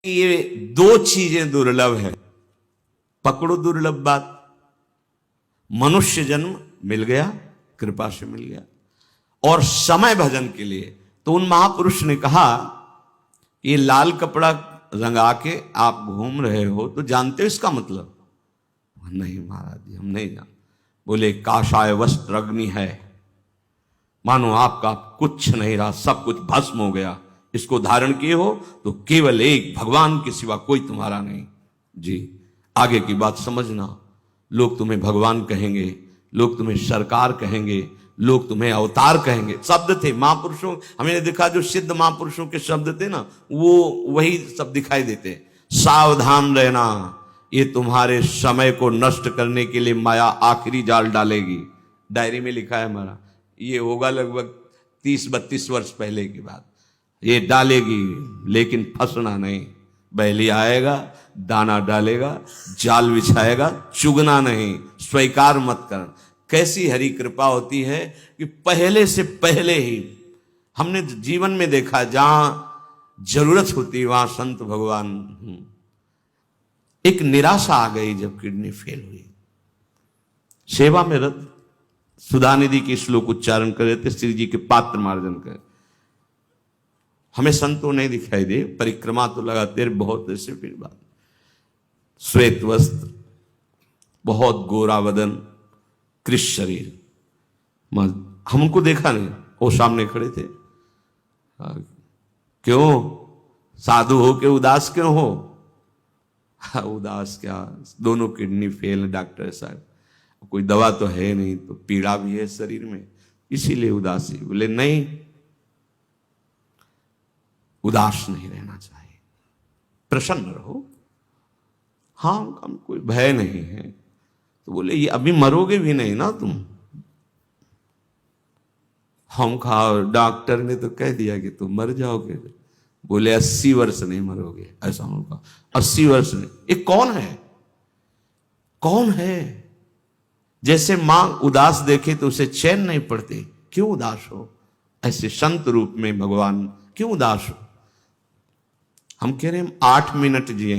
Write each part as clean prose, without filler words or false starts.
ये दो चीजें दुर्लभ है, पकड़ो दुर्लभ बात। मनुष्य जन्म मिल गया, कृपा से मिल गया, और समय भजन के लिए। तो उन महापुरुष ने कहा, ये लाल कपड़ा रंगा के आप घूम रहे हो तो जानते हो इसका मतलब? नहीं महाराज जी, हम नहीं जानते। बोले, काषाय वस्त्र अग्नि है, मानो आपका कुछ नहीं रहा, सब कुछ भस्म हो गया। इसको धारण किए हो तो केवल एक भगवान के सिवा कोई तुम्हारा नहीं। जी, आगे की बात समझना। लोग तुम्हें भगवान कहेंगे, लोग तुम्हें सरकार कहेंगे, लोग तुम्हें अवतार कहेंगे। शब्द थे महापुरुषों, हमने देखा जो सिद्ध महापुरुषों के शब्द थे ना, वो वही सब दिखाई देते। सावधान रहना, ये तुम्हारे समय को नष्ट करने के लिए माया आखिरी जाल डालेगी। डायरी में लिखा है हमारा, ये होगा लगभग 30-32 वर्ष पहले की बात। ये डालेगी, लेकिन फंसना नहीं। बैली आएगा, दाना डालेगा, जाल बिछाएगा, चुगना नहीं, स्वीकार मत करना। कैसी हरि कृपा होती है कि पहले से पहले ही हमने जीवन में देखा, जहां जरूरत होती वहां संत भगवान। एक निराशा आ गई जब किडनी फेल हुई, सेवा में रत सुधानिधि के श्लोक उच्चारण कर रहे थे, श्री जी के पात्र मार्जन कर। हमें संतों नहीं दिखाई दे, परिक्रमा तो लगाते रहे, बहुत ऐसे फिर बात। श्वेत वस्त्र, बहुत गोरा बदन, कृष शरीर। हम उनको देखा नहीं, वो सामने खड़े थे। क्यों साधु हो के उदास क्यों हो? उदास क्या, दोनों किडनी फेल, डॉक्टर साहब कोई दवा तो है नहीं, तो पीड़ा भी है शरीर में, इसीलिए उदासी। बोले नहीं, उदास नहीं रहना चाहिए, प्रसन्न रहो। हाँ, हम कोई भय नहीं है। तो बोले, ये अभी मरोगे भी नहीं ना तुम? हम कहा, डॉक्टर ने तो कह दिया कि तुम मर जाओगे। बोले 80 वर्ष नहीं मरोगे, ऐसा उनका 80 वर्ष नहीं। ये कौन है? कौन है? जैसे मां उदास देखे तो उसे चैन नहीं पड़ती, क्यों उदास हो? ऐसे संत रूप में भगवान क्यों उदास हो? हम कह रहे हैं 8 मिनट जिए,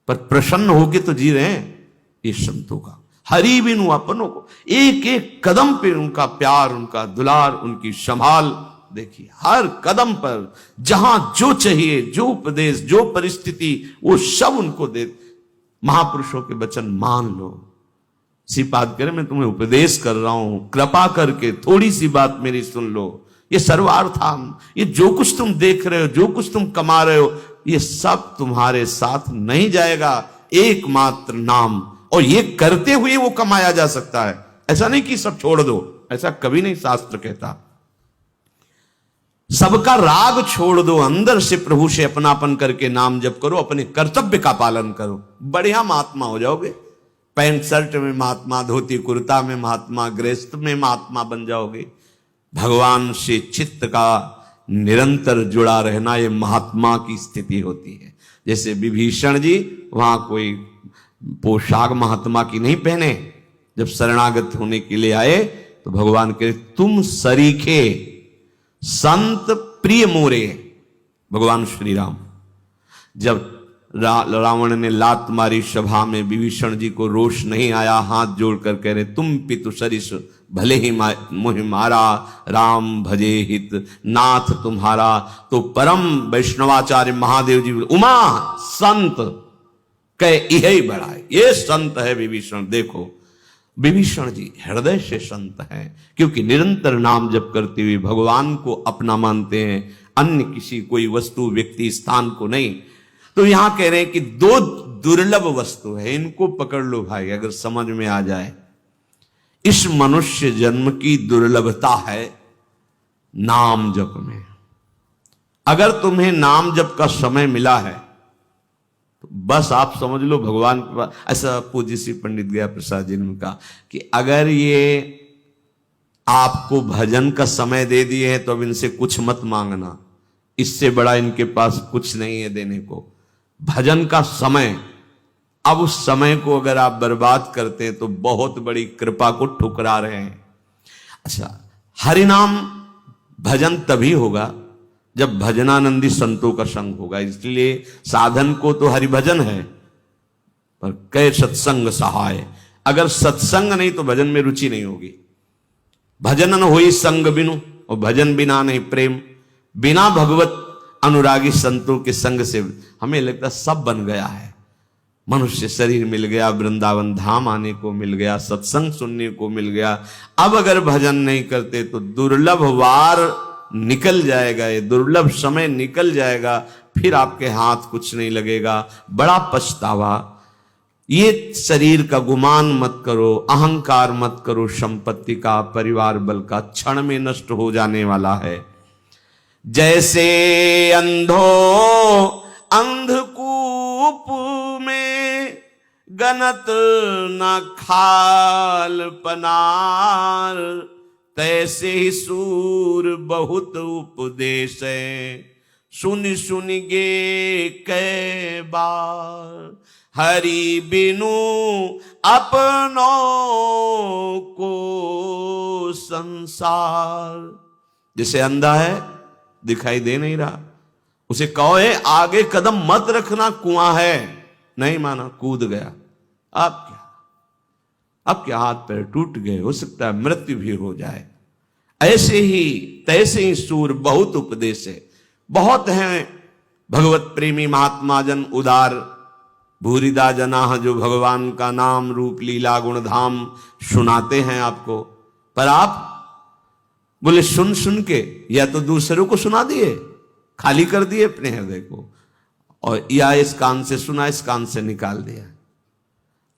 पर प्रसन्न होके तो जी रहे हैं। ये संतों का हरि बिनु अपनों को, एक एक कदम पे उनका प्यार, उनका दुलार, उनकी संभाल देखिए। हर कदम पर जहां जो चाहिए, जो उपदेश, जो परिस्थिति, वो सब उनको दे। महापुरुषों के वचन मान लो। सी बात करे, मैं तुम्हें उपदेश कर रहा हूं, कृपा करके थोड़ी सी बात मेरी सुन लो। ये सर्वार्थान, ये जो कुछ तुम देख रहे हो, जो कुछ तुम कमा रहे हो, ये सब तुम्हारे साथ नहीं जाएगा। एकमात्र नाम, और ये करते हुए वो कमाया जा सकता है। ऐसा नहीं कि सब छोड़ दो, ऐसा कभी नहीं शास्त्र कहता। सबका राग छोड़ दो, अंदर से प्रभु से अपनापन करके नाम जप करो, अपने कर्तव्य का पालन करो, बढ़िया महात्मा हो जाओगे। पैंट शर्ट में महात्मा, धोती कुर्ता में महात्मा, गृहस्थ में महात्मा बन जाओगे। भगवान से चित्त का निरंतर जुड़ा रहना, ये महात्मा की स्थिति होती है। जैसे विभीषण जी, वहां कोई पोशाक महात्मा की नहीं पहने। जब शरणागत होने के लिए आए तो भगवान कहे, तुम सरीखे संत प्रिय मोरे। भगवान श्री राम, जब रावण ने लात मारी सभा में, विभीषण जी को रोष नहीं आया, हाथ जोड़कर कह रहे, तुम पितु सरिस भले ही मोहि मारा, राम भजे हित नाथ तुम्हारा। तो परम वैष्णवाचार्य महादेव जी, उमा संत कह यही बड़ा है, ये संत है विभीषण। देखो विभीषण जी हृदय से संत हैं, क्योंकि निरंतर नाम जप करते हुए भगवान को अपना मानते हैं, अन्य किसी कोई वस्तु, व्यक्ति, स्थान को नहीं। तो यहां कह रहे हैं कि दो दुर्लभ वस्तु है, इनको पकड़ लो भाई, अगर समझ में आ जाए। इस मनुष्य जन्म की दुर्लभता है नाम जप में। अगर तुम्हें नाम जप का समय मिला है तो बस आप समझ लो भगवान के पास। ऐसा पूज्य श्री पंडित गया प्रसाद जी ने कहा कि अगर ये आपको भजन का समय दे दिए हैं तो अब इनसे कुछ मत मांगना, इससे बड़ा इनके पास कुछ नहीं है देने को। भजन का समय, अब उस समय को अगर आप बर्बाद करते हैं तो बहुत बड़ी कृपा को ठुकरा रहे हैं। अच्छा, हरिनाम भजन तभी होगा जब भजनानंदी संतों का संग होगा। इसलिए साधन को तो हरिभजन है, पर कै सत्संग सहाय। अगर सत्संग नहीं तो भजन में रुचि नहीं होगी। भजन न होई संग बिनु, और भजन बिना नहीं प्रेम। बिना भगवत अनुरागी संतों के संग से हमें लगता सब बन गया है। मनुष्य शरीर मिल गया, वृंदावन धाम आने को मिल गया, सत्संग सुनने को मिल गया। अब अगर भजन नहीं करते तो दुर्लभ वार निकल जाएगा, ये दुर्लभ समय निकल जाएगा, फिर आपके हाथ कुछ नहीं लगेगा, बड़ा पछतावा। ये शरीर का गुमान मत करो, अहंकार मत करो, संपत्ति का, परिवार बल का क्षण में नष्ट हो जाने वाला है। जैसे अंधो अंधकूप में गनत न खाल पनार, तैसे ही सूर बहुत उपदेश सुन सुन गे कै बार। हरि बिनु अपनों को संसार। जैसे अंधा है, दिखाई दे नहीं रहा, उसे कहो है आगे कदम मत रखना, कुआं है, नहीं माना, कूद गया। अब क्या हाथ पैर टूट गए, हो सकता है मृत्यु भी हो जाए। ऐसे ही तैसे ही सूर बहुत उपदेश है। बहुत हैं भगवत प्रेमी महात्मा जन उदार, भूरिदा जना, जो भगवान का नाम रूप लीला गुण धाम सुनाते हैं आपको। पर आप बोले सुन सुन के या तो दूसरों को सुना दिए, खाली कर दिए अपने हृदय को, और या इस कान से सुना, इस कान से निकाल दिया।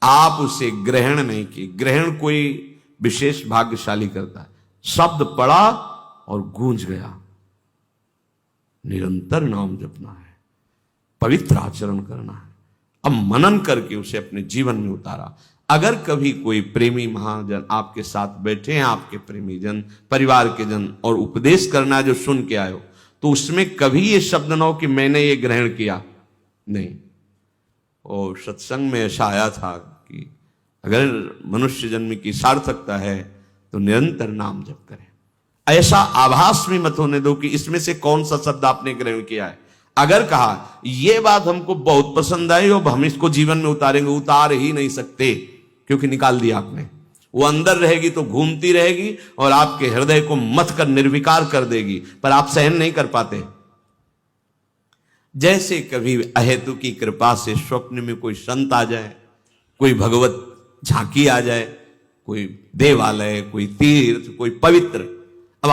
आप उसे ग्रहण नहीं की। ग्रहण कोई विशेष भाग्यशाली करता है। शब्द पड़ा और गूंज गया। निरंतर नाम जपना है, पवित्र आचरण करना है। अब मनन करके उसे अपने जीवन में उतारा। अगर कभी कोई प्रेमी महाजन आपके साथ बैठे हैं, आपके प्रेमी जन, परिवार के जन, और उपदेश करना है जो सुन के आयो, तो उसमें कभी ये शब्द न हो कि मैंने ये ग्रहण किया, नहीं। और सत्संग में ऐसा आया था कि अगर मनुष्य जन्म की सार्थकता है तो निरंतर नाम जप करें। ऐसा आभास भी मत होने दो कि इसमें से कौन सा शब्द आपने ग्रहण किया है। अगर कहा ये बात हमको बहुत पसंद आई और हम इसको जीवन में उतारेंगे, उतार ही नहीं सकते, क्योंकि निकाल दिया आपने। वो अंदर रहेगी तो घूमती रहेगी और आपके हृदय को मथ कर निर्विकार कर देगी, पर आप सहन नहीं कर पाते। जैसे कभी अहेतु की कृपा से स्वप्न में कोई संत आ जाए, कोई भगवत झांकी आ जाए, कोई देवालय, कोई तीर्थ, कोई पवित्र, अब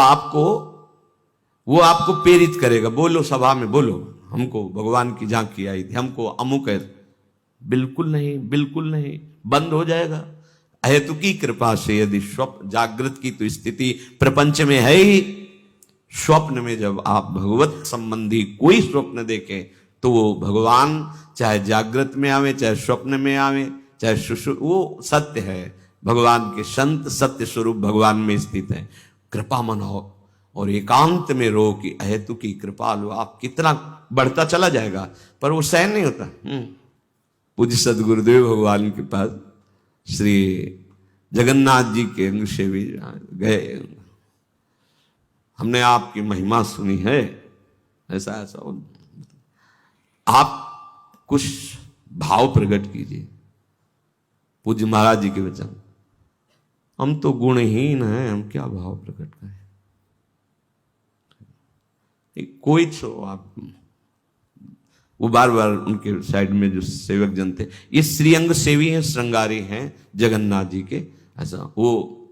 वो आपको प्रेरित करेगा, बोलो सभा में, बोलो हमको भगवान की झांकी आई थी, हमको अमुक है। बिल्कुल नहीं, बिल्कुल नहीं, बंद हो जाएगा। अहेतु की कृपा से यदि स्वप्न, जागृत की तो स्थिति प्रपंच में है ही, स्वप्न में जब आप भगवत संबंधी कोई स्वप्न देखें तो वो भगवान चाहे जागृत में आवे, चाहे स्वप्न में आवे, चाहे वो सत्य है। भगवान के संत सत्य स्वरूप भगवान में स्थित है। कृपा मनाओ और एकांत में रो कि अहेतु की कृपा लो। आप कितना बढ़ता चला जाएगा, पर वो सहन नहीं होता। पूज्य सदगुरुदेव भगवान के पास श्री जगन्नाथ जी के अंग से भी गए, हमने आपकी महिमा सुनी है, ऐसा ऐसा। आप कुछ भाव प्रकट कीजिए। पूज्य महाराज जी के वचन, हम तो गुणहीन हैं, हम क्या भाव प्रकट करें। कोई तो आप, वो बार बार उनके साइड में जो सेवक जन थे, ये श्रीअंग सेवी हैं, श्रृंगारी हैं जगन्नाथ जी के, ऐसा वो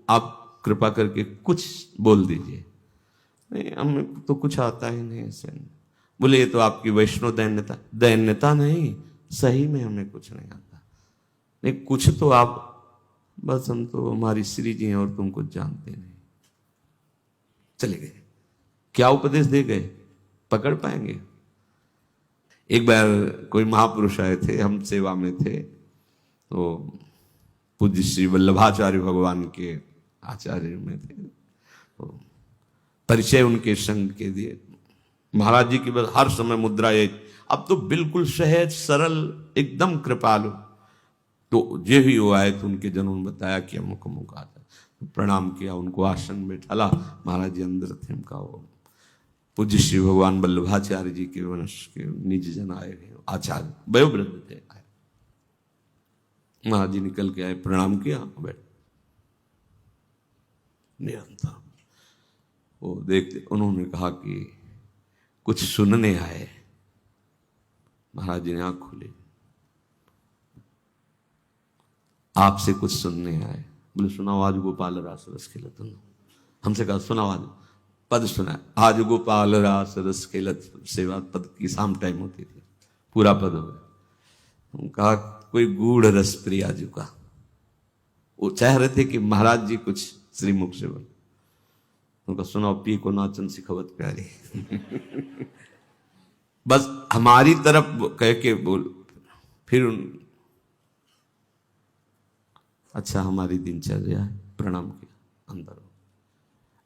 आप कृपा करके कुछ बोल दीजिए। नहीं, हमें तो कुछ आता ही नहीं ऐसे। बोले ये तो आपकी वैष्णव दैन्यता। दैन्यता नहीं, सही में हमें कुछ नहीं आता। नहीं, कुछ तो आप, बस हम तो हमारी श्री जी हैं और तुम कुछ जानते नहीं। चले गए। क्या उपदेश दे गए, पकड़ पाएंगे? एक बार कोई महापुरुष आए थे, हम सेवा में थे, तो पूज्य श्री वल्लभाचार्य भगवान के आचार्य में थे, तो परिचय उनके संग के दिए। महाराज जी की बस हर समय मुद्रा ये, अब तो बिल्कुल सहज सरल एकदम कृपालु। तो जे भी वो आए तो उनके जनों ने बताया कि अमुक अमुक आता, तो प्रणाम किया, उनको आसन में ढाला। महाराज जी अंदर थे, उनका वो पूज्य श्री भगवान वल्लभाचार्य जी के वंश के निज जन आए हैं, आचार्य वयोवृद्ध थे। महाराज जी निकल के आए, प्रणाम किया, बैठ। निरंतर वो देखते, उन्होंने कहा कि कुछ सुनने आए। महाराज जी ने आंख खोली, आपसे कुछ सुनने आए। बोले सुनाओ। आज गोपाल रास रस खेलत। हमसे कहा सुनाओ। आज पद सुना। आज गोपाल रास रस खेलत सेवा पद की शाम टाइम होती थी, पूरा पद हो गया। हम कहा कोई गूढ़ रस प्रिया जी का। वो चाह रहे थे कि महाराज जी कुछ श्रीमुख से बोले। उनका सुनाओ। पी को नाचन सिखवत प्यारी। बस हमारी तरफ कह के बोल। फिर अच्छा हमारी दिनचर्या है, प्रणाम किया, अंदर हो।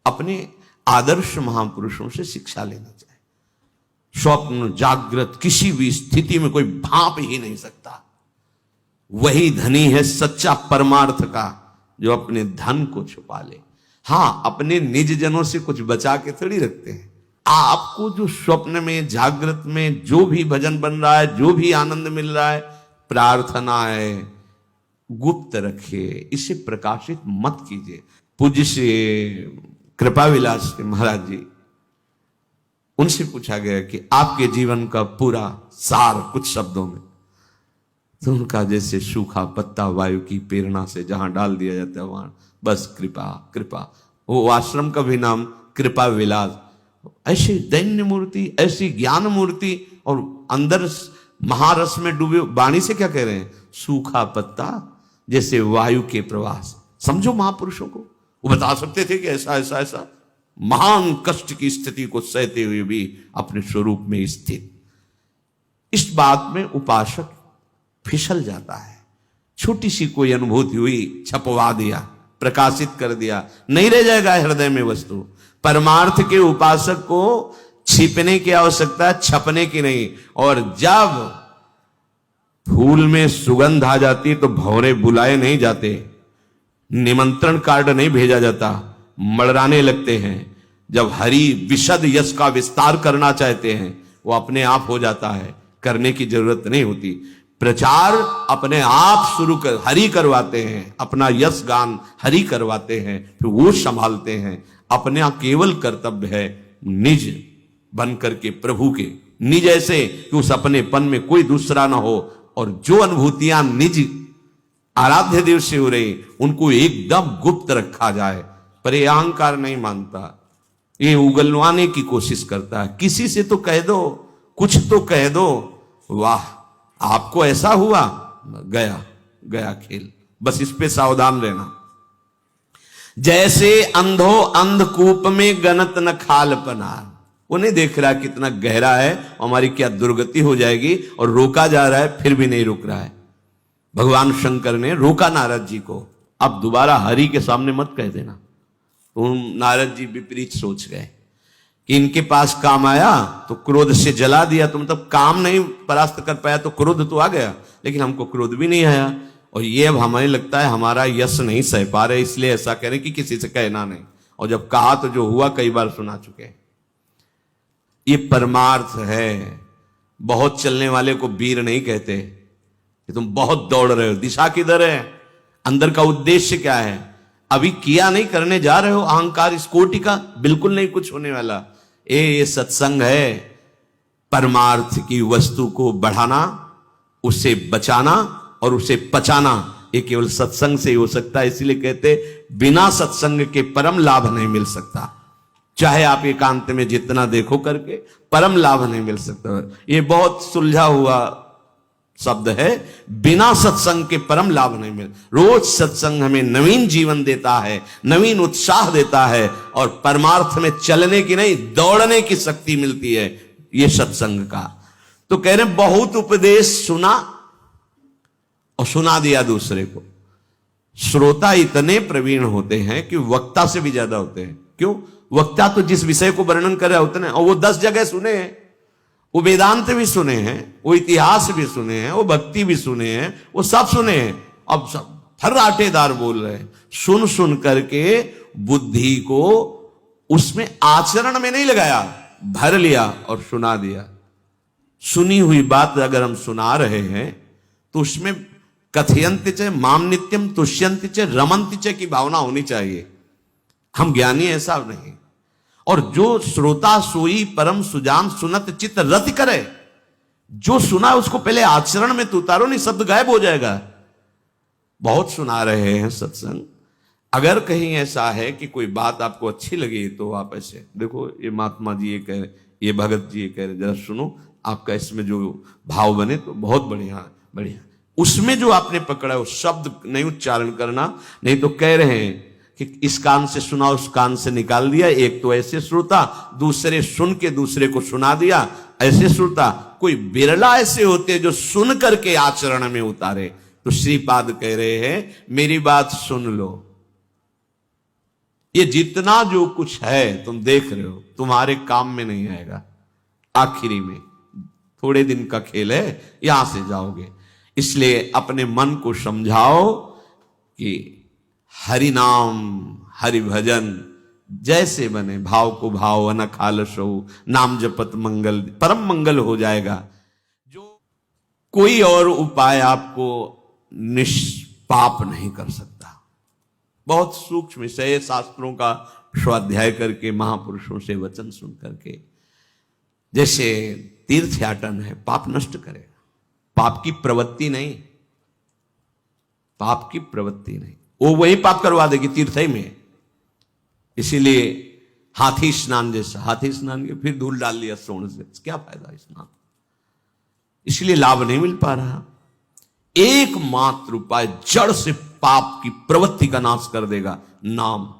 अपने आदर्श महापुरुषों से शिक्षा लेना चाहिए। स्वप्न जागृत किसी भी स्थिति में कोई भाप ही नहीं सकता। वही धनी है सच्चा परमार्थ का, जो अपने धन को छुपा ले। हां, अपने निज जनों से कुछ बचा के थोड़ी रखते हैं। आपको जो स्वप्न में जागृत में जो भी भजन बन रहा है, जो भी आनंद मिल रहा है, प्रार्थना है, गुप्त रखिए, इसे प्रकाशित मत कीजिए। पूज्य श्री कृपा विलास महाराज जी, उनसे पूछा गया कि आपके जीवन का पूरा सार कुछ शब्दों में। तो उनका जैसे सूखा पत्ता वायु की प्रेरणा से जहां डाल दिया जाता है वहां बस कृपा कृपा। वो आश्रम का भी नाम कृपा विलास। ऐसी दैन्य मूर्ति, ऐसी ज्ञान मूर्ति, और अंदर महारस में डूबे। वाणी से क्या कह रहे हैं? सूखा पत्ता जैसे वायु के प्रवास। समझो महापुरुषों को, वो बता सकते थे कि ऐसा ऐसा ऐसा महान कष्ट की स्थिति को सहते हुए भी अपने स्वरूप में स्थित। इस बात में उपासक फिसल जाता है। छोटी सी कोई अनुभूति हुई, छपवा दिया, प्रकाशित कर दिया, नहीं रह जाएगा हृदय में वस्तु। परमार्थ के उपासक को छिपने की आवश्यकता है, छपने की नहीं। और जब फूल में सुगंध आ जाती तो भौरे बुलाए नहीं जाते, निमंत्रण कार्ड नहीं भेजा जाता, मड़राने लगते हैं। जब हरि विशद यश का विस्तार करना चाहते हैं, वो अपने आप हो जाता है, करने की जरूरत नहीं होती। प्रचार अपने आप शुरू कर हरि करवाते हैं, अपना यश गान हरि करवाते हैं, फिर वो संभालते हैं। अपना केवल कर्तव्य है निज बन करके प्रभु के, निज ऐसे कि उस अपनेपन में कोई दूसरा ना हो। और जो अनुभूतियां निज आराध्य देव से हो रही, उनको एकदम गुप्त रखा जाए। पर ये अहंकार नहीं मानता, ये उगलवाने की कोशिश करता है। किसी से तो कह दो, कुछ तो कह दो, वाह आपको ऐसा हुआ, गया गया खेल। बस इस पे सावधान रहना। जैसे अंधो अंधकूप में गनत न खाल पनार। वो नहीं देख रहा कितना गहरा है, हमारी क्या दुर्गति हो जाएगी, और रोका जा रहा है, फिर भी नहीं रुक रहा है। भगवान शंकर ने रोका नारद जी को, अब दोबारा हरि के सामने मत कह देना। तो नारद जी विपरीत सोच गए कि इनके पास काम आया तो क्रोध से जला दिया। तो मतलब काम नहीं परास्त कर पाया तो क्रोध तो आ गया, लेकिन हमको क्रोध भी नहीं आया। और ये अब हमें लगता है हमारा यश नहीं सह पा रहे, इसलिए ऐसा करें कि किसी से कहना नहीं। और जब कहा तो जो हुआ कई बार सुना चुके हैं। ये परमार्थ है। बहुत चलने वाले को वीर नहीं कहते कि तुम बहुत दौड़ रहे हो, दिशा किधर है, अंदर का उद्देश्य क्या है, अभी किया नहीं, करने जा रहे हो। अहंकार इस कोटि का बिल्कुल नहीं कुछ होने वाला। ये सत्संग है परमार्थ की वस्तु को बढ़ाना, उसे बचाना और उसे पचाना। ये केवल सत्संग से ही हो सकता है। इसीलिए कहते बिना सत्संग के परम लाभ नहीं मिल सकता। चाहे आप एकांत में जितना देखो करके, परम लाभ नहीं मिल सकता। ये बहुत सुलझा हुआ शब्द है। बिना सत्संग के परम लाभ नहीं मिल। रोज सत्संग हमें नवीन जीवन देता है, नवीन उत्साह देता है, और परमार्थ में चलने की नहीं दौड़ने की शक्ति मिलती है ये सत्संग का। तो कह रहे बहुत उपदेश सुना और सुना दिया दूसरे को। श्रोता इतने प्रवीण होते हैं कि वक्ता से भी ज्यादा होते हैं। क्यों? वक्ता तो जिस विषय को वर्णन कर रहा होते हैं, और वो 10 जगह सुने हैं, वो वेदांत भी सुने हैं, वो इतिहास भी सुने हैं, वो भक्ति भी सुने हैं, वो सब सुने हैं। अब सब फर्राटेदार बोल रहे हैं। सुन सुन करके बुद्धि को उसमें आचरण में नहीं लगाया, भर लिया और सुना दिया। सुनी हुई बात अगर हम सुना रहे हैं तो उसमें कथयंति च माम नित्यम तुष्यंति च रमंति च की भावना होनी चाहिए। हम ज्ञानी ऐसा नहीं। और जो श्रोता सोई परम सुजान सुनत चित रति करे, जो सुना उसको पहले आचरण में तो उतारो, नहीं शब्द गायब हो जाएगा। बहुत सुना रहे हैं सत्संग, अगर कहीं ऐसा है कि कोई बात आपको अच्छी लगी तो आप ऐसे देखो, ये महात्मा जी ये कह रहे, ये भगत जी ये कह रहे, जरा सुनो, आपका इसमें जो भाव बने तो बहुत बढ़िया बढ़िया। उसमें जो आपने पकड़ा उस शब्द नहीं उच्चारण करना, नहीं तो कह रहे हैं कि इस कान से सुना उस कान से निकाल दिया। एक तो ऐसे श्रोता, दूसरे सुन के दूसरे को सुना दिया, ऐसे श्रोता। कोई बिरला ऐसे होते जो सुन करके आचरण में उतारे। तो श्रीपाद कह रहे हैं मेरी बात सुन लो, ये जितना जो कुछ है तुम देख रहे हो तुम्हारे काम में नहीं आएगा, आखिरी में थोड़े दिन का खेल है, यहां से जाओगे। इसलिए अपने मन को समझाओ कि हरि नाम हरि भजन जैसे बने, भाव को भाव अनखालस हो, नाम जपत मंगल परम मंगल हो जाएगा। जो कोई और उपाय आपको निष्पाप नहीं कर सकता। बहुत सूक्ष्म विषय, शास्त्रों का स्वाध्याय करके, महापुरुषों से वचन सुन करके। जैसे तीर्थयाटन है, पाप नष्ट करेगा, पाप की प्रवृत्ति नहीं, पाप की प्रवृत्ति नहीं, वो वही पाप करवा देगी तीर्थ ही में। इसीलिए हाथी स्नान जैसा, हाथी स्नान के फिर धूल डाल लिया सोने से, क्या फायदा स्नान, इसलिए लाभ नहीं मिल पा रहा। एकमात्र उपाय जड़ से पाप की प्रवृत्ति का नाश कर देगा नाम।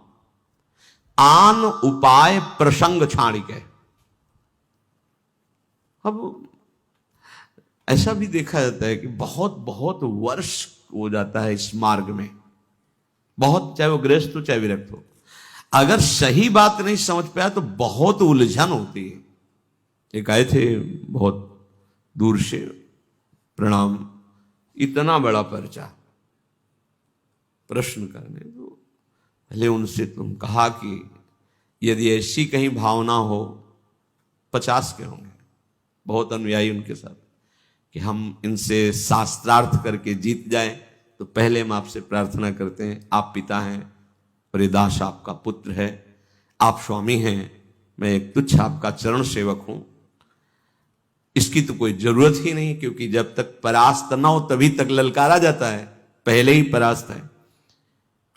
आन उपाय प्रसंग छाणिक है। अब ऐसा भी देखा जाता है कि बहुत बहुत वर्ष हो जाता है इस मार्ग में, बहुत, चाहे वो गृहस्थ हो चाहे विरक्त हो, अगर सही बात नहीं समझ पाया तो बहुत उलझन होती है। एक आए थे बहुत दूर से, प्रणाम, इतना बड़ा पर्चा प्रश्न करने। तो पहले उनसे तुम कहा कि यदि ऐसी कहीं भावना हो, 50 के होंगे, बहुत अनुयायी उनके साथ, कि हम इनसे शास्त्रार्थ करके जीत जाएं, तो पहले हम आपसे प्रार्थना करते हैं, आप पिता हैं और ये दास आपका पुत्र है, आप स्वामी हैं, मैं एक तुच्छ आपका चरण सेवक हूं। इसकी तो कोई जरूरत ही नहीं, क्योंकि जब तक परास्त ना हो तभी तक ललकारा जाता है, पहले ही परास्त है।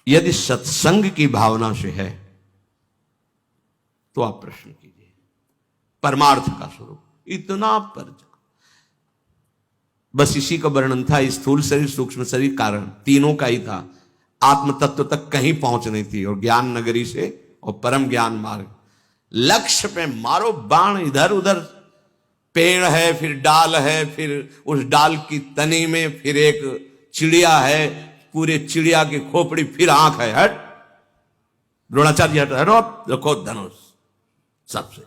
यदि सत्संग की भावना से है तो आप प्रश्न कीजिए, परमार्थ का स्वरूप इतना पर्चा। बस इसी का वर्णन था, स्थूल शरीर सूक्ष्म शरीर कारण तीनों का ही था। आत्म तत्व तक कहीं पहुंच नहीं थी, और ज्ञान नगरी से और परम ज्ञान मार्ग, लक्ष्य पे मारो बाण, इधर उधर पेड़ है, फिर डाल है, फिर उस डाल की तनी में फिर एक चिड़िया है, पूरे चिड़िया की खोपड़ी, फिर आंख है, हट द्रोणाचार्य हट, हटो रखो धनुष। सबसे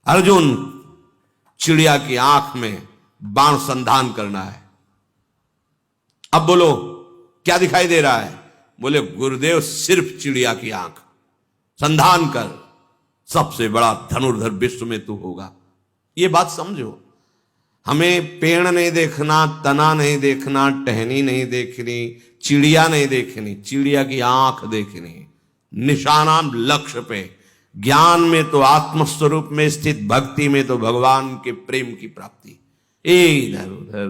अर्जुन चिड़िया की आंख में बाण संधान करना है। अब बोलो क्या दिखाई दे रहा है? बोले गुरुदेव सिर्फ चिड़िया की आंख, संधान कर, सबसे बड़ा धनुर्धर विश्व में तू होगा। ये बात समझो, हमें पेड़ नहीं देखना, तना नहीं देखना, टहनी नहीं देखनी, चिड़िया नहीं देखनी, चिड़िया की आंख देखनी, निशाना लक्ष्य पे। ज्ञान में तो आत्मस्वरूप में स्थित, भक्ति में तो भगवान के प्रेम की प्राप्ति। इधर उधर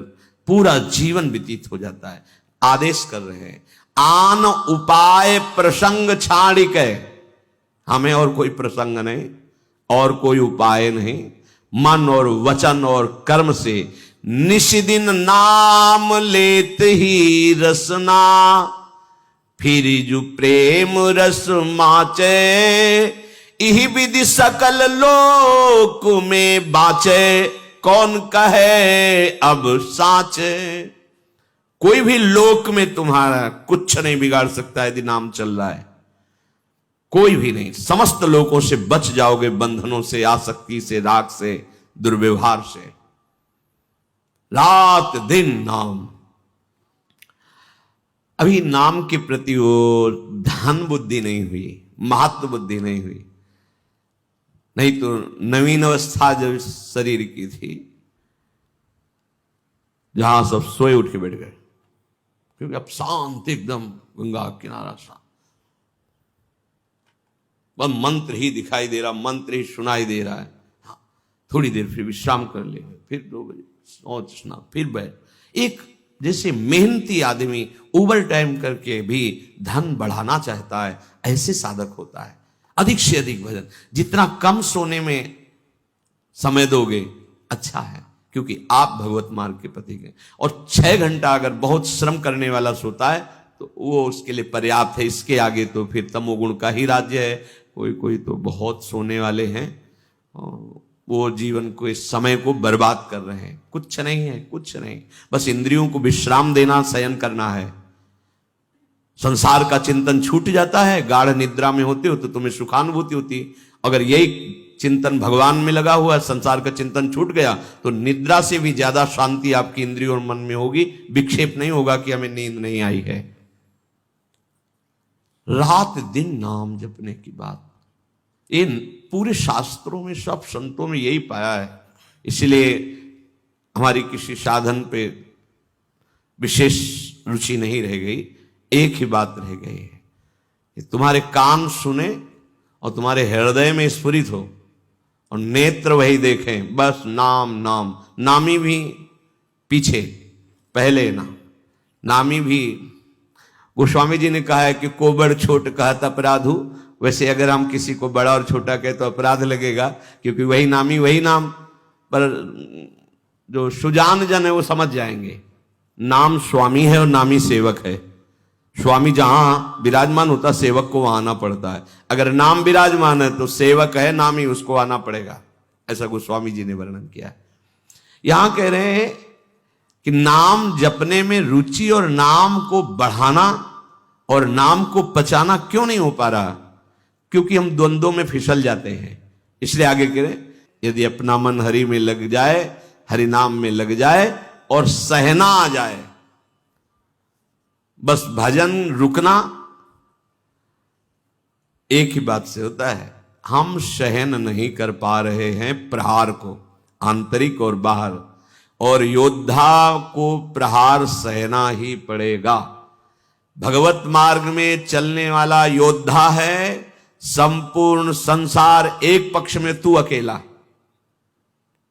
पूरा जीवन व्यतीत हो जाता है। आदेश कर रहे हैं, आन उपाय प्रसंग छाड़िक है। हमें और कोई प्रसंग नहीं, और कोई उपाय नहीं, मन और वचन और कर्म से निशिदिन नाम लेत ही रसना, फिर जो प्रेम रस माचे, इही विधि सकल लोक में बाचे, कौन कहे अब साचे। कोई भी लोक में तुम्हारा कुछ नहीं बिगाड़ सकता यदि नाम चल रहा है, कोई भी नहीं। समस्त लोगों से बच जाओगे, बंधनों से, आसक्ति से, राग से, दुर्व्यवहार से। रात दिन नाम। अभी नाम के प्रति वो धन बुद्धि नहीं हुई, महत्व बुद्धि नहीं हुई। नहीं तो नवीन अवस्था जब शरीर की थी, जहां सब सोए उठ के बैठ गए, क्योंकि अब शांत एकदम, गंगा किनारा शांत, बस मंत्र ही दिखाई दे रहा, मंत्र ही सुनाई दे रहा है। हाँ, थोड़ी देर फिर विश्राम कर ले, फिर 2 बजे सोचना, फिर बैठ। एक जैसे मेहनती आदमी ओवर टाइम करके भी धन बढ़ाना चाहता है, ऐसे साधक होता है। अधिक से अधिक भजन, जितना कम सोने में समय दोगे अच्छा है, क्योंकि आप भगवत मार्ग के पथिक हैं। और 6 घंटा अगर बहुत श्रम करने वाला सोता है तो वो उसके लिए पर्याप्त है। इसके आगे तो फिर तमोगुण का ही राज्य है। कोई कोई तो बहुत सोने वाले हैं, वो जीवन को, इस समय को बर्बाद कर रहे हैं। कुछ नहीं है, कुछ नहीं, बस इंद्रियों को विश्राम देना, शयन करना है। संसार का चिंतन छूट जाता है, गाढ़ निद्रा में होते हो तो तुम्हें सुखानुभूति होती। अगर यही चिंतन भगवान में लगा हुआ है, संसार का चिंतन छूट गया, तो निद्रा से भी ज्यादा शांति आपकी इंद्रियों और मन में होगी। विक्षेप नहीं होगा कि हमें नींद नहीं आई है। रात दिन नाम जपने की बात, ये पूरे शास्त्रों में, सब संतों में यही पाया है। इसलिए हमारी किसी साधन पे विशेष रुचि नहीं रह गई। एक ही बात रह गई है कि तुम्हारे कान सुने और तुम्हारे हृदय में स्फुरित हो और नेत्र वही देखें, बस नाम नाम। नामी भी पीछे, पहले ना। नामी भी, गोस्वामी जी ने कहा है कि को बड़ छोट कहत अपराधु। वैसे अगर हम किसी को बड़ा और छोटा कहे तो अपराध लगेगा, क्योंकि वही नामी वही नाम। पर जो सुजान जन है वो समझ जाएंगे, नाम स्वामी है और नामी सेवक है। स्वामी जहां विराजमान होता, सेवक को वहां आना पड़ता है। अगर नाम विराजमान है तो सेवक है, नामी उसको आना पड़ेगा। ऐसा गोस्वामी जी ने वर्णन किया है। यहां कह रहे हैं कि नाम जपने में रुचि और नाम को बढ़ाना और नाम को पचाना क्यों नहीं हो पा रहा? क्योंकि हम द्वंद्वों में फिसल जाते हैं। इसलिए आगे कह रहे हैं, यदि अपना मन हरि में लग जाए, हरि नाम में लग जाए और सहना आ जाए, बस भजन रुकना एक ही बात से होता है। हम सहन नहीं कर पा रहे हैं प्रहार को, आंतरिक और बाहर, और योद्धा को प्रहार सहना ही पड़ेगा। भगवत मार्ग में चलने वाला योद्धा है, संपूर्ण संसार एक पक्ष में तू अकेला।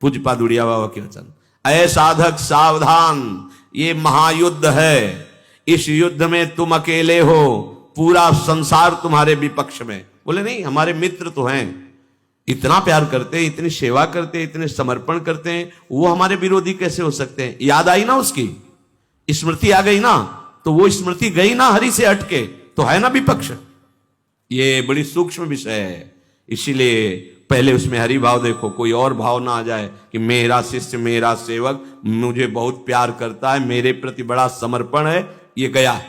पूज्यपाद उड़िया बाबा के वचन, ऐ साधक सावधान, ये महायुद्ध है। इस युद्ध में तुम अकेले हो, पूरा संसार तुम्हारे विपक्ष में। बोले नहीं, हमारे मित्र तो हैं, इतना प्यार करते हैं, इतनी सेवा करते हैं, इतने समर्पण करते हैं, वो हमारे विरोधी कैसे हो सकते हैं? याद आई ना उसकी, स्मृति आ गई ना, तो वो स्मृति गई ना हरि से हटके, तो है ना विपक्ष। ये बड़ी सूक्ष्म विषय है। इसीलिए पहले उसमें हरि भाव देखो, कोई और भाव ना आ जाए कि मेरा शिष्य, मेरा सेवक मुझे बहुत प्यार करता है, मेरे प्रति बड़ा समर्पण है। ये गया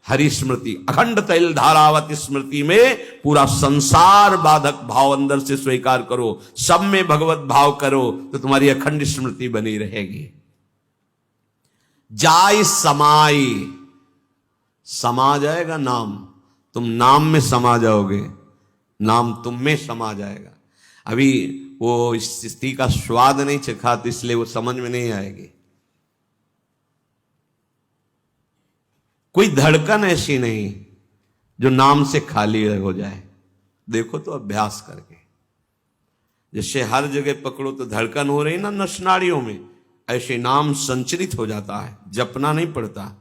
हरि स्मृति, अखंड तैल धारावत स्मृति में पूरा संसार बाधक भाव अंदर से स्वीकार करो, सब में भगवत भाव करो, तो तुम्हारी अखंड स्मृति बनी रहेगी। जाय समाई, समा जाएगा नाम, तुम नाम में समा जाओगे, नाम तुम में समा जाएगा। अभी वो इस स्थिति का स्वाद नहीं चखा, तो इसलिए वो समझ में नहीं आएगी। कोई धड़कन ऐसी नहीं जो नाम से खाली हो जाए। देखो तो अभ्यास करके, जैसे हर जगह पकड़ो तो धड़कन हो रही ना नसनाड़ियों में, ऐसे नाम संचरित हो जाता है, जपना नहीं पड़ता,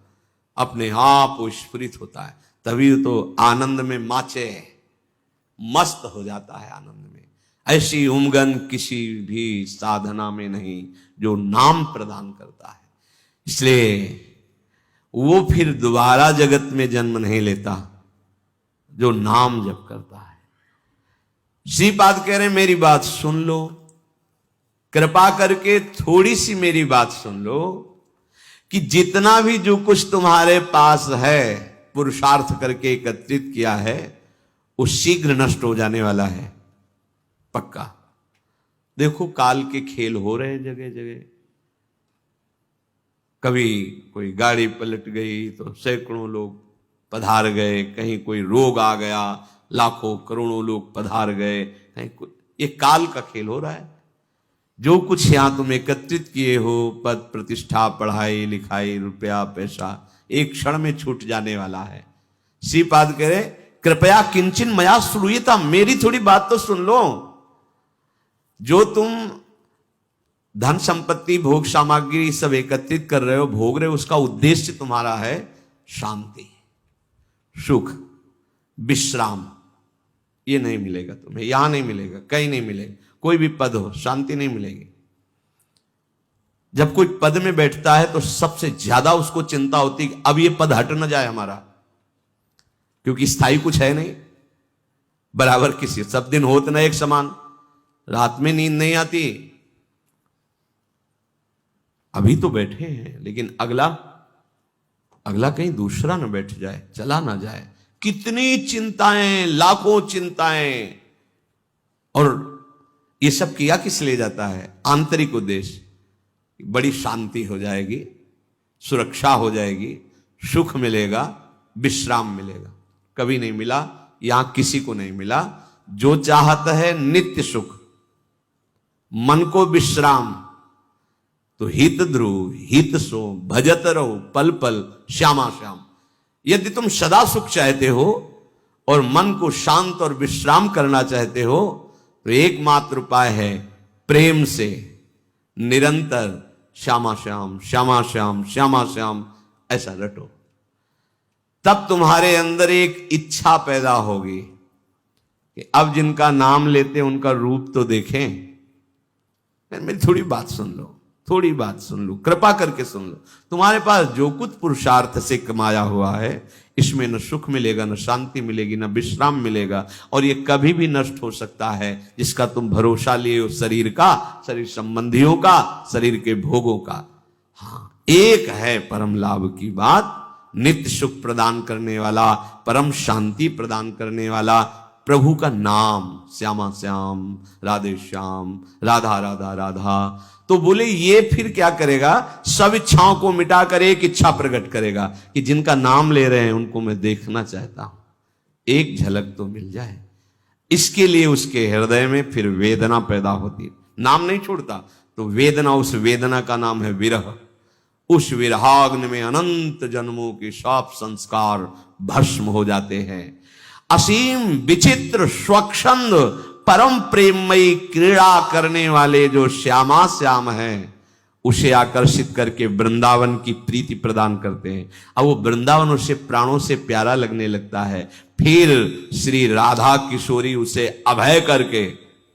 अपने आप वो स्फुरित होता है। तभी तो आनंद में माचे, मस्त हो जाता है आनंद में। ऐसी उमगन किसी भी साधना में नहीं जो नाम प्रदान करता है। इसलिए वो फिर दोबारा जगत में जन्म नहीं लेता जो नाम जप करता है। श्रीपाद कह रहे मेरी बात सुन लो, कृपा करके थोड़ी सी मेरी बात सुन लो कि जितना भी जो कुछ तुम्हारे पास है, पुरुषार्थ करके एकत्रित किया है, वो शीघ्र नष्ट हो जाने वाला है, पक्का। देखो काल के खेल हो रहे हैं जगह जगह। कभी कोई गाड़ी पलट गई तो सैकड़ों लोग पधार गए, कहीं कोई रोग आ गया, लाखों करोड़ों लोग पधार गए, कहीं ये काल का खेल हो रहा है। जो कुछ यहां तुम एकत्रित किए हो, पद प्रतिष्ठा, पढ़ाई लिखाई, रुपया पैसा, एक क्षण में छूट जाने वाला है। श्रीपाद कह रहे कृपया किंचन मया श्रूयता, मेरी थोड़ी बात तो सुन लो। जो तुम धन संपत्ति भोग सामग्री सब एकत्रित कर रहे हो, भोग रहे हो, उसका उद्देश्य तुम्हारा है शांति, सुख, विश्राम। ये नहीं मिलेगा तुम्हें, यहां नहीं मिलेगा, कहीं नहीं मिलेगा। कोई भी पद हो, शांति नहीं मिलेगी। जब कोई पद में बैठता है तो सबसे ज्यादा उसको चिंता होती कि अब ये पद हट ना जाए हमारा, क्योंकि स्थायी कुछ है नहीं। बराबर किसी सब दिन होत ना एक समान, रात में नींद नहीं आती। अभी तो बैठे हैं, लेकिन अगला कहीं दूसरा ना बैठ जाए, चला ना जाए। कितनी चिंताएं, लाखों चिंताएं। और ये सब किया किस लिए जाता है? आंतरिक उद्देश्य, बड़ी शांति हो जाएगी, सुरक्षा हो जाएगी, सुख मिलेगा, विश्राम मिलेगा। कभी नहीं मिला, यहां किसी को नहीं मिला। जो चाहता है नित्य सुख, मन को विश्राम, तो हित ध्रुव हित सो भजत रहो पल पल श्यामा श्याम। यदि तुम सदा सुख चाहते हो और मन को शांत और विश्राम करना चाहते हो, तो एकमात्र उपाय है प्रेम से निरंतर श्यामा श्याम श्यामा श्याम श्यामा श्याम ऐसा रटो। तब तुम्हारे अंदर एक इच्छा पैदा होगी कि अब जिनका नाम लेते उनका रूप तो देखें। मेरी थोड़ी बात सुन लो, थोड़ी बात सुन लो, कृपा करके सुन लो। तुम्हारे पास जो कुछ पुरुषार्थ से कमाया हुआ है, इसमें न सुख मिलेगा, न शांति मिलेगी, न विश्राम मिलेगा, और ये कभी भी नष्ट हो सकता है। जिसका तुम भरोसा लिए हो शरीर का, शरीर संबंधियों का, शरीर के भोगों का। हाँ, एक है परम लाभ की बात, नित्य सुख प्रदान करने वाला, परम शांति प्रदान करने वाला प्रभु का नाम, श्यामा श्याम राधे श्याम राधा राधा राधा। तो बोले ये फिर क्या करेगा? सब इच्छाओं को मिटाकर एक इच्छा प्रकट करेगा कि जिनका नाम ले रहे हैं उनको मैं देखना चाहता हूं, एक झलक तो मिल जाए। इसके लिए उसके हृदय में फिर वेदना पैदा होती है। नाम नहीं छोड़ता तो वेदना, उस वेदना का नाम है विरह। उस विरहाग्नि में अनंत जन्मों के सब संस्कार भस्म हो जाते हैं। असीम विचित्र स्वच्छंद परम प्रेममयी क्रीड़ा करने वाले जो श्यामा श्याम हैं, उसे आकर्षित करके वृंदावन की प्रीति प्रदान करते हैं। अब वो वृंदावन उसे प्राणों से प्यारा लगने लगता है। फिर श्री राधा किशोरी उसे अभय करके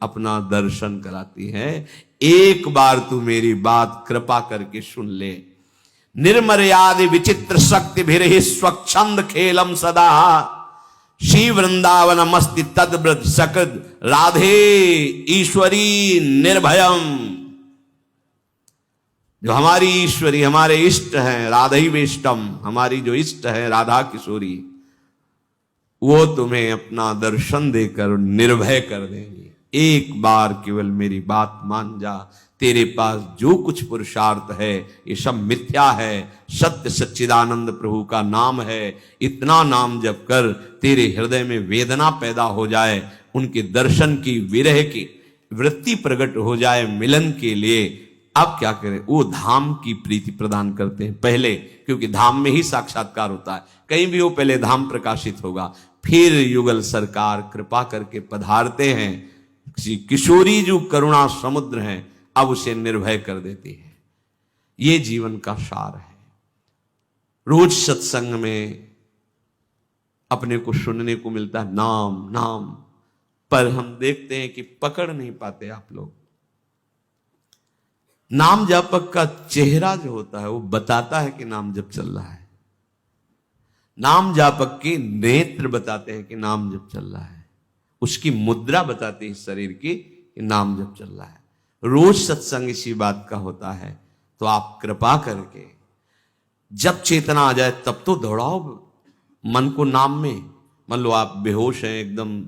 अपना दर्शन कराती है। एक बार तू मेरी बात कृपा करके सुन ले। निर्मर्याद विचित्र शक्ति भी स्वच्छंद खेलम सदा, श्री वृंदावन मस्ति तद्व्रत सकद राधे ईश्वरी निर्भयम। जो हमारी ईश्वरी, हमारे इष्ट हैं, राधैवेष्टम, हमारी जो इष्ट है राधा किशोरी, वो तुम्हें अपना दर्शन देकर निर्भय कर देंगे। एक बार केवल मेरी बात मान जा। तेरे पास जो कुछ पुरुषार्थ है ये सब मिथ्या है, सत्य सच्चिदानंद प्रभु का नाम है। इतना नाम जप कर तेरे हृदय में वेदना पैदा हो जाए, उनके दर्शन की विरह की वृत्ति प्रकट हो जाए मिलन के लिए। अब क्या करें? वो धाम की प्रीति प्रदान करते हैं पहले, क्योंकि धाम में ही साक्षात्कार होता है। कहीं भी हो पहले धाम प्रकाशित होगा, फिर युगल सरकार कृपा करके पधारते हैं। किशोरी जो करुणा समुद्र है, अब उसे निर्भय कर देती है। ये जीवन का सार है। रोज सत्संग में अपने को सुनने को मिलता है नाम नाम, पर हम देखते हैं कि पकड़ नहीं पाते आप लोग। नाम जापक का चेहरा जो होता है वो बताता है कि नाम जप चल रहा है। नाम जापक के नेत्र बताते हैं कि नाम जप चल रहा है। उसकी मुद्रा बताती है शरीर की कि नाम जप चल रहा है। रोज सत्संग इसी बात का होता है। तो आप कृपा करके जब चेतना आ जाए तब तो दौड़ाओ मन को नाम में। मान लो आप बेहोश हैं एकदम,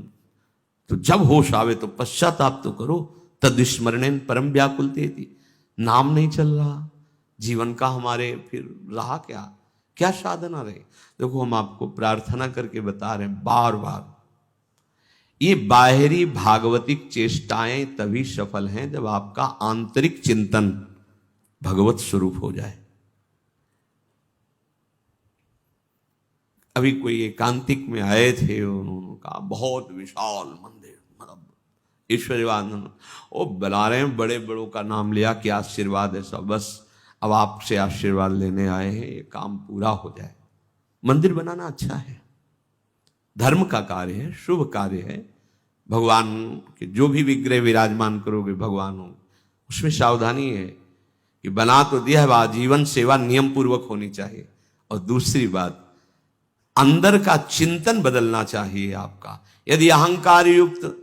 तो जब होश आवे तो पश्चाताप तो करो। तद्विस्मरणेन परम व्याकुलतेति। नाम नहीं चल रहा जीवन का हमारे, फिर रहा क्या साधना रहे? देखो हम आपको प्रार्थना करके बता रहे हैं बार बार, ये बाहरी भागवतिक चेष्टाएं तभी सफल हैं जब आपका आंतरिक चिंतन भगवत स्वरूप हो जाए। अभी कोई एकांतिक में आए थे, उन्होंने कहा बहुत विशाल मंदिर, मतलब ईश्वरवाद, वो बना रहे हैं, बड़े बड़ों का नाम लिया कि आशीर्वाद है सब, बस अब आपसे आशीर्वाद लेने आए हैं, ये काम पूरा हो जाए। मंदिर बनाना अच्छा है, धर्म का कार्य है, शुभ कार्य है। भगवान के जो भी विग्रह विराजमान करोगे भगवान हो, उसमें सावधानी है कि बना तो दिया है, जीवन सेवा नियम पूर्वक होनी चाहिए। और दूसरी बात, अंदर का चिंतन बदलना चाहिए आपका। यदि अहंकार युक्त,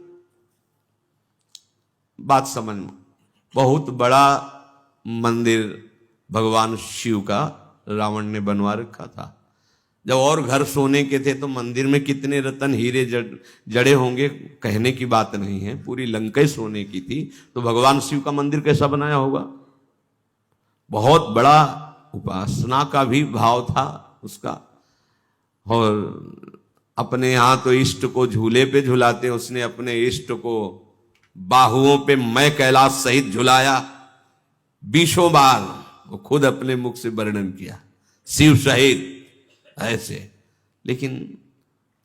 बात समझ में, बहुत बड़ा मंदिर भगवान शिव का रावण ने बनवा रखा था। जब और घर सोने के थे तो मंदिर में कितने रतन हीरे जड़े होंगे, कहने की बात नहीं है, पूरी लंका सोने की थी। तो भगवान शिव का मंदिर कैसा बनाया होगा? बहुत बड़ा उपासना का भी भाव था उसका। और अपने यहां तो इष्ट को झूले पे झुलाते, उसने अपने इष्ट को बाहुओं पे मैं कैलाश सहित झुलाया 20 बार, वो खुद अपने मुख से वर्णन किया, शिव सहित ऐसे। लेकिन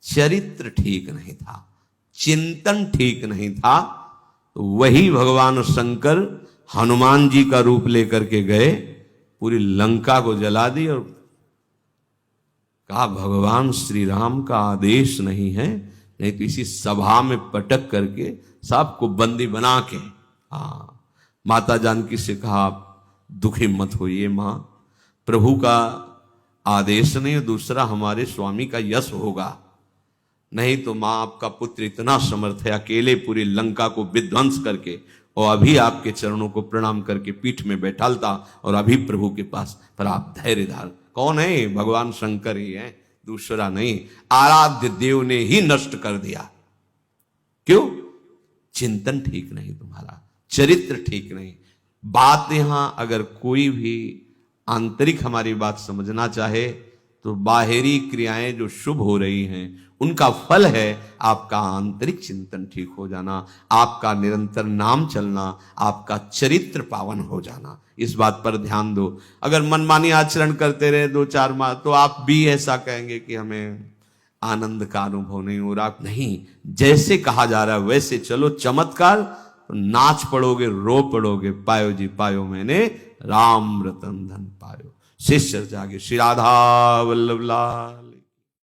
चरित्र ठीक नहीं था, चिंतन ठीक नहीं था। तो वही भगवान शंकर हनुमान जी का रूप लेकर के गए, पूरी लंका को जला दी और कहा भगवान श्री राम का आदेश नहीं है, नहीं तो इसी सभा में पटक करके सबको बंदी बना के। माता जानकी से कहा दुखी मत होइए मां, प्रभु का आदेश नहीं, दूसरा हमारे स्वामी का यश होगा, नहीं तो मां आपका पुत्र इतना समर्थ है, अकेले पूरी लंका को विध्वंस करके और अभी आपके चरणों को प्रणाम करके पीठ में बैठालता और अभी प्रभु के पास। पर आप धैर्य धार। कौन है? भगवान शंकर ही है, दूसरा नहीं। आराध्य देव ने ही नष्ट कर दिया। क्यों? चिंतन ठीक नहीं, तुम्हारा चरित्र ठीक नहीं। बात यहां अगर कोई भी आंतरिक हमारी बात समझना चाहे तो बाहरी क्रियाएं जो शुभ हो रही हैं उनका फल है आपका आंतरिक चिंतन ठीक हो जाना, आपका निरंतर नाम चलना, आपका चरित्र पावन हो जाना। इस बात पर ध्यान दो। अगर मनमानी आचरण करते रहे 2-4 माह तो आप भी ऐसा कहेंगे कि हमें आनंद का अनुभव नहीं हो रहा। नहीं, जैसे कहा जा रहा है वैसे चलो। चमत्कार तो नाच पड़ोगे, रो पड़ोगे, पायो जी पायो मैंने राम रतन धन पायो। शिष्य जागे। श्री राधा वल्लभ लाल।